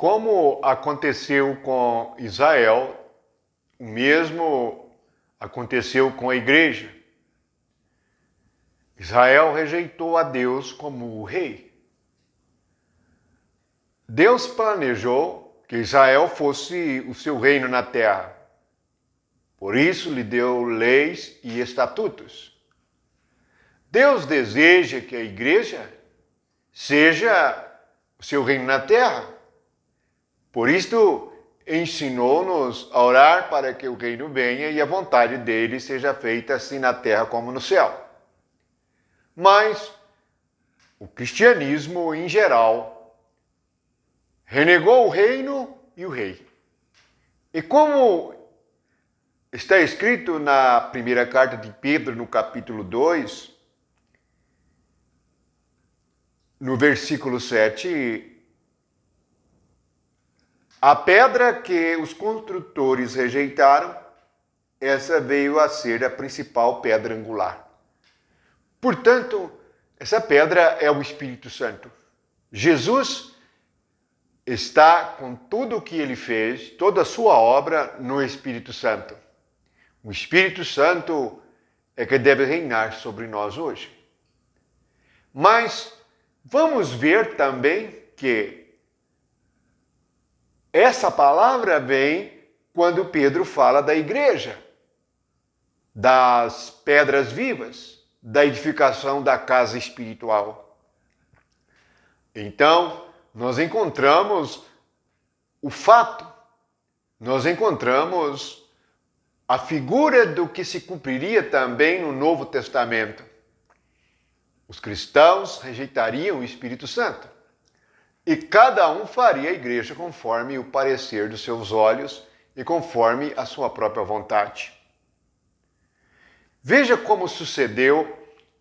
Como aconteceu com Israel, o mesmo aconteceu com a igreja. Israel rejeitou a Deus como o rei. Deus planejou que Israel fosse o seu reino na terra. Por isso lhe deu leis e estatutos. Deus deseja que a igreja seja o seu reino na terra. Por isto, ensinou-nos a orar para que o reino venha e a vontade dele seja feita assim na terra como no céu. Mas o cristianismo, em geral, renegou o reino e o rei. E como está escrito na primeira carta de Pedro, no capítulo 2, no versículo 7, a pedra que os construtores rejeitaram, essa veio a ser a principal pedra angular. Portanto, essa pedra é o Espírito Santo. Jesus está com tudo o que ele fez, toda a sua obra no Espírito Santo. O Espírito Santo é que deve reinar sobre nós hoje. Mas vamos ver também que essa palavra vem quando Pedro fala da igreja, das pedras vivas, da edificação da casa espiritual. Então, nós encontramos o fato, nós encontramos a figura do que se cumpriria também no Novo Testamento. Os cristãos rejeitariam o Espírito Santo e cada um faria a igreja conforme o parecer dos seus olhos e conforme a sua própria vontade. Veja como sucedeu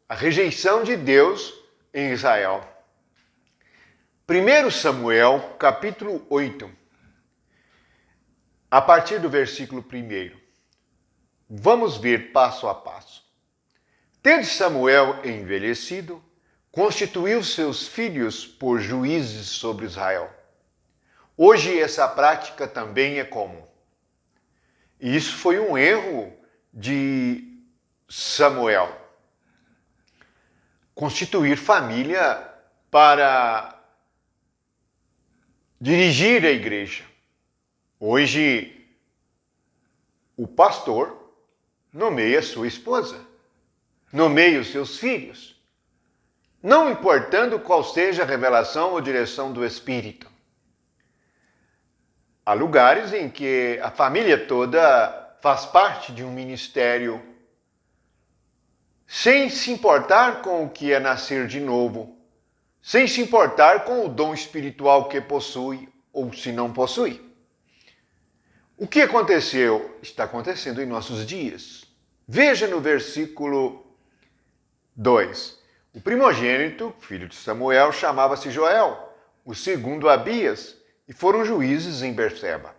a rejeição de Deus em Israel. 1 Samuel, capítulo 8, a partir do versículo 1. Vamos ver passo a passo. Tendo Samuel envelhecido, constituiu seus filhos por juízes sobre Israel. Hoje essa prática também é comum. E isso foi um erro de Samuel. Constituir família para dirigir a igreja. Hoje, o pastor nomeia sua esposa, nomeia os seus filhos, não importando qual seja a revelação ou direção do Espírito. Há lugares em que a família toda faz parte de um ministério sem se importar com o que é nascer de novo, sem se importar com o dom espiritual que possui ou se não possui. O que aconteceu está acontecendo em nossos dias. Veja no versículo 2. O primogênito, filho de Samuel, chamava-se Joel, o segundo Abias, e foram juízes em Berseba.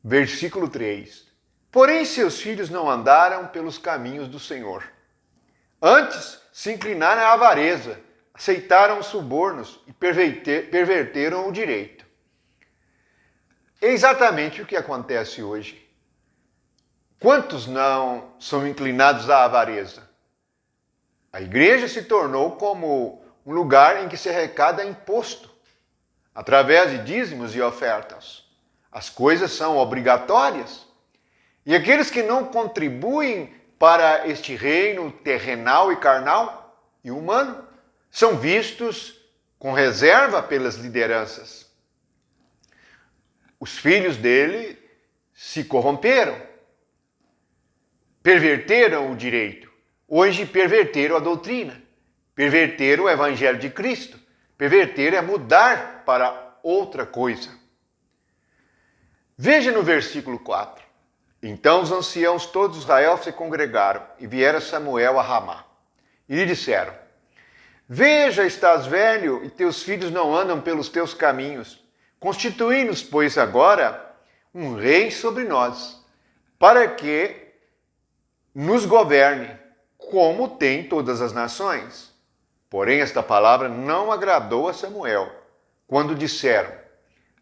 Versículo 3. Porém, seus filhos não andaram pelos caminhos do Senhor. Antes, se inclinaram à avareza, aceitaram os subornos e perverteram o direito. É exatamente o que acontece hoje. Quantos não são inclinados à avareza? A igreja se tornou como um lugar em que se arrecada imposto, através de dízimos e ofertas. As coisas são obrigatórias. E aqueles que não contribuem para este reino terrenal e carnal e humano são vistos com reserva pelas lideranças. Os filhos dele se corromperam, perverteram o direito. Hoje perverteram a doutrina, perverteram o evangelho de Cristo, perverteram é mudar para outra coisa. Veja no versículo 4. Então os anciãos todos de Israel se congregaram e vieram Samuel a Ramá. E lhe disseram: Veja, estás velho e teus filhos não andam pelos teus caminhos. Constituí-nos, pois, agora um rei sobre nós, para que nos governe, como tem todas as nações. Porém, esta palavra não agradou a Samuel, quando disseram: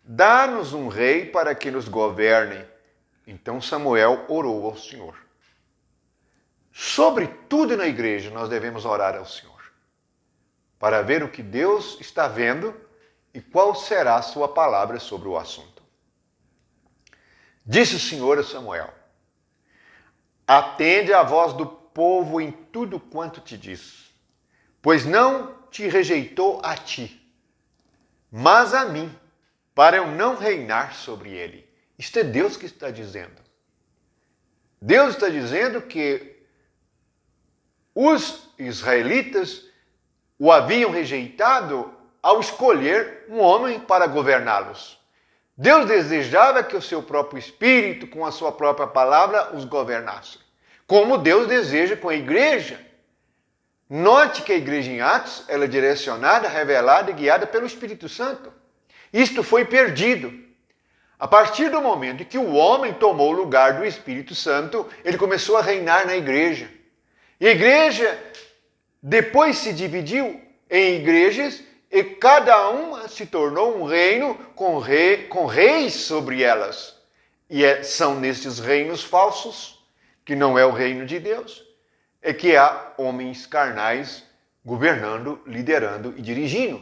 dá-nos um rei para que nos governe. Então Samuel orou ao Senhor. Sobre tudo na igreja, nós devemos orar ao Senhor, para ver o que Deus está vendo e qual será a sua palavra sobre o assunto. Disse o Senhor a Samuel: atende à voz do povo em tudo quanto te diz, pois não te rejeitou a ti, mas a mim, para eu não reinar sobre ele. Isto é Deus que está dizendo. Deus está dizendo que os israelitas o haviam rejeitado ao escolher um homem para governá-los. Deus desejava que o seu próprio Espírito, com a sua própria palavra, os governasse. Como Deus deseja com a igreja. Note que a igreja em Atos, ela é direcionada, revelada e guiada pelo Espírito Santo. Isto foi perdido. A partir do momento em que o homem tomou o lugar do Espírito Santo, ele começou a reinar na igreja. E a igreja depois se dividiu em igrejas e cada uma se tornou um reino com reis sobre elas. E são nesses reinos falsos, que não é o reino de Deus, é que há homens carnais governando, liderando e dirigindo,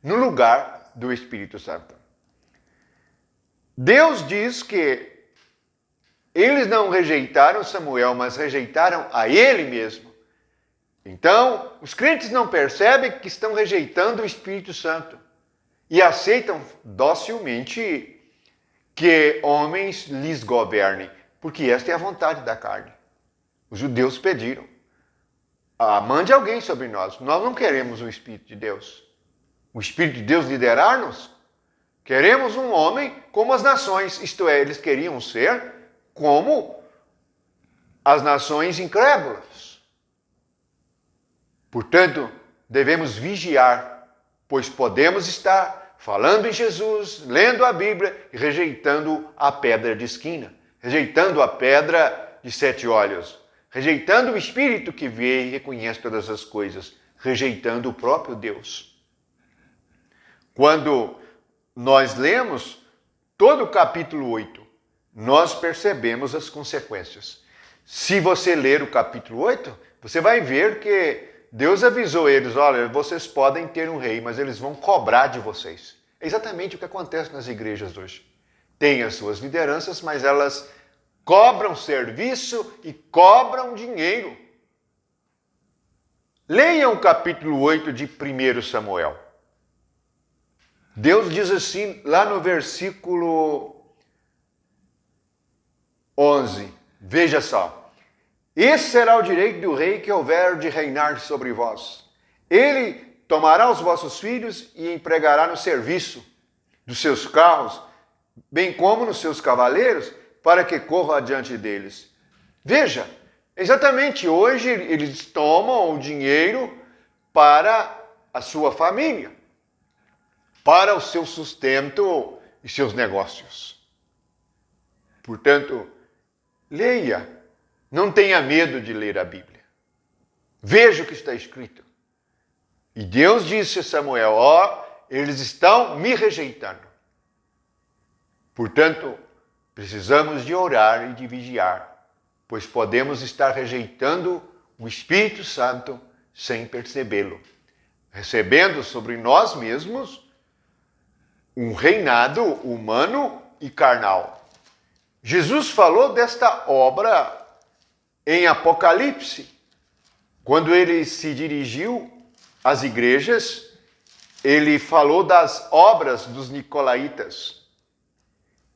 no lugar do Espírito Santo. Deus diz que eles não rejeitaram Samuel, mas rejeitaram a ele mesmo. Então, os crentes não percebem que estão rejeitando o Espírito Santo e aceitam docilmente que homens lhes governem, porque esta é a vontade da carne. Os judeus pediram: mande alguém sobre nós. Nós não queremos o Espírito de Deus. O Espírito de Deus liderar-nos? Queremos um homem como as nações, isto é, eles queriam ser como as nações incrédulas. Portanto, devemos vigiar, pois podemos estar falando em Jesus, lendo a Bíblia e rejeitando a pedra de esquina, rejeitando a pedra de 7 olhos, rejeitando o Espírito que vê e reconhece todas as coisas, rejeitando o próprio Deus. Quando nós lemos todo o capítulo 8, nós percebemos as consequências. Se você ler o capítulo 8, você vai ver que Deus avisou eles: olha, vocês podem ter um rei, mas eles vão cobrar de vocês. É exatamente o que acontece nas igrejas hoje. Tem as suas lideranças, mas elas cobram serviço e cobram dinheiro. Leiam o capítulo 8 de 1 Samuel. Deus diz assim, lá no versículo 11, veja só: esse será o direito do rei que houver de reinar sobre vós. Ele tomará os vossos filhos e empregará no serviço dos seus carros, bem como nos seus cavaleiros, para que corram adiante deles. Veja, exatamente hoje eles tomam o dinheiro para a sua família, para o seu sustento e seus negócios. Portanto, leia. Não tenha medo de ler a Bíblia. Veja o que está escrito. E Deus disse a Samuel: eles estão me rejeitando. Portanto, precisamos de orar e de vigiar, pois podemos estar rejeitando o Espírito Santo sem percebê-lo, recebendo sobre nós mesmos um reinado humano e carnal. Jesus falou desta obra em Apocalipse, quando ele se dirigiu às igrejas, ele falou das obras dos nicolaítas.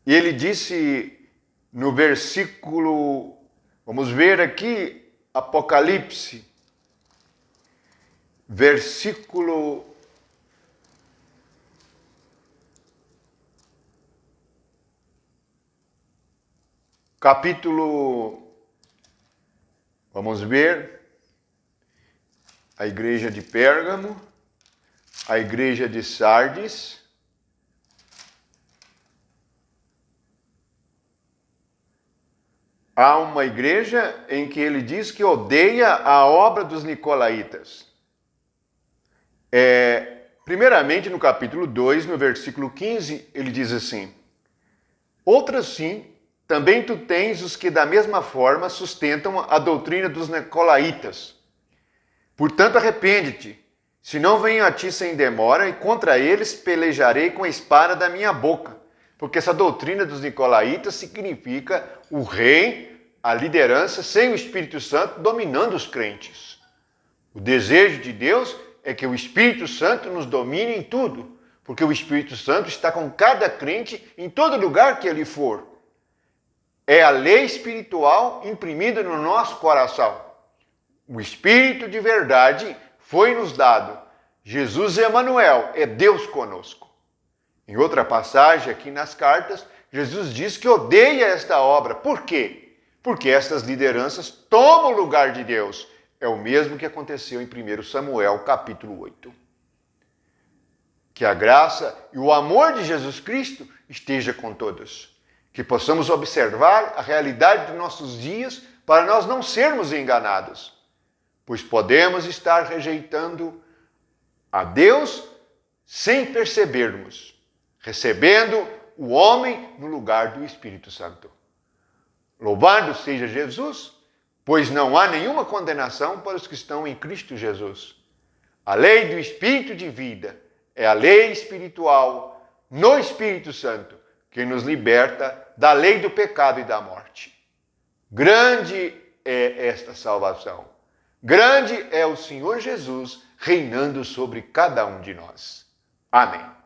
E ele disse no versículo, vamos ver aqui, Apocalipse, capítulo, vamos ver, a igreja de Pérgamo, a igreja de Sardes, há uma igreja em que ele diz que odeia a obra dos nicolaítas. Primeiramente, no capítulo 2, no versículo 15, ele diz assim: Outras sim, também tu tens os que da mesma forma sustentam a doutrina dos nicolaítas. Portanto, arrepende-te, senão venho a ti sem demora, e contra eles pelejarei com a espada da minha boca. Porque essa doutrina dos nicolaítas significa o rei, a liderança, sem o Espírito Santo, dominando os crentes. O desejo de Deus é que o Espírito Santo nos domine em tudo, porque o Espírito Santo está com cada crente em todo lugar que ele for. É a lei espiritual imprimida no nosso coração. O Espírito de verdade foi nos dado. Jesus Emanuel, é Deus conosco. Em outra passagem aqui nas cartas, Jesus diz que odeia esta obra. Por quê? Porque estas lideranças tomam o lugar de Deus. É o mesmo que aconteceu em 1 Samuel, capítulo 8. Que a graça e o amor de Jesus Cristo esteja com todos. Que possamos observar a realidade de nossos dias para nós não sermos enganados. Pois podemos estar rejeitando a Deus sem percebermos, recebendo o homem no lugar do Espírito Santo. Louvado seja Jesus, pois não há nenhuma condenação para os que estão em Cristo Jesus. A lei do Espírito de vida é a lei espiritual no Espírito Santo que nos liberta da lei do pecado e da morte. Grande é esta salvação. Grande é o Senhor Jesus reinando sobre cada um de nós. Amém.